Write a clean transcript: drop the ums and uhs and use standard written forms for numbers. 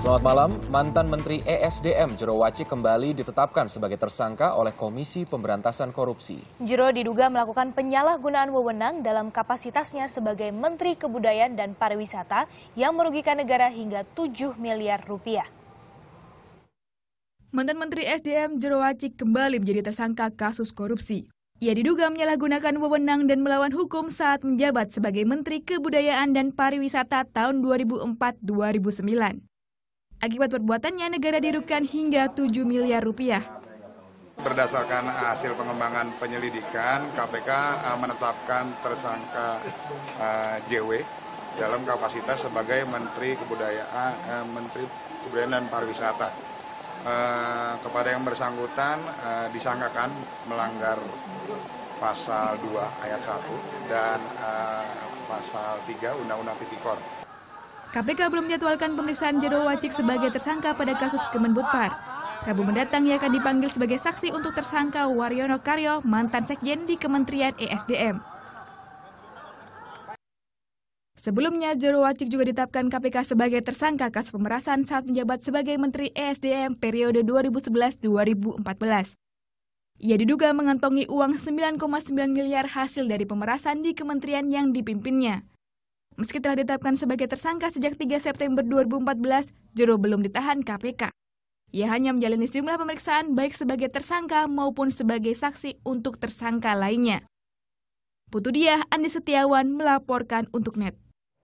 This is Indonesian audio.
Selamat malam, mantan Menteri ESDM Jero Wacik kembali ditetapkan sebagai tersangka oleh Komisi Pemberantasan Korupsi. Jero diduga melakukan penyalahgunaan wewenang dalam kapasitasnya sebagai Menteri Kebudayaan dan Pariwisata yang merugikan negara hingga 7 miliar rupiah. Mantan Menteri ESDM Jero Wacik kembali menjadi tersangka kasus korupsi. Ia diduga menyalahgunakan wewenang dan melawan hukum saat menjabat sebagai Menteri Kebudayaan dan Pariwisata tahun 2004-2009. Akibat perbuatannya, negara dirugikan hingga 7 miliar rupiah. Berdasarkan hasil pengembangan penyelidikan, KPK menetapkan tersangka JW dalam kapasitas sebagai Menteri Kebudayaan dan Pariwisata. Kepada yang bersangkutan disangkakan melanggar pasal 2 ayat 1 dan pasal 3 Undang-Undang Tipikor. KPK belum menjadwalkan pemeriksaan Jero Wacik sebagai tersangka pada kasus Kemenbudpar. Rabu mendatang ia akan dipanggil sebagai saksi untuk tersangka Waryono Karyo, mantan sekjen di Kementerian ESDM. Sebelumnya, Jero Wacik juga ditetapkan KPK sebagai tersangka kasus pemerasan saat menjabat sebagai Menteri ESDM periode 2011-2014. Ia diduga mengantongi uang 9,9 miliar hasil dari pemerasan di kementerian yang dipimpinnya. Meski telah ditetapkan sebagai tersangka sejak 3 September 2014, Jero belum ditahan KPK. Ia hanya menjalani sejumlah pemeriksaan baik sebagai tersangka maupun sebagai saksi untuk tersangka lainnya. Putu Diah, Andi Setiawan melaporkan untuk NET.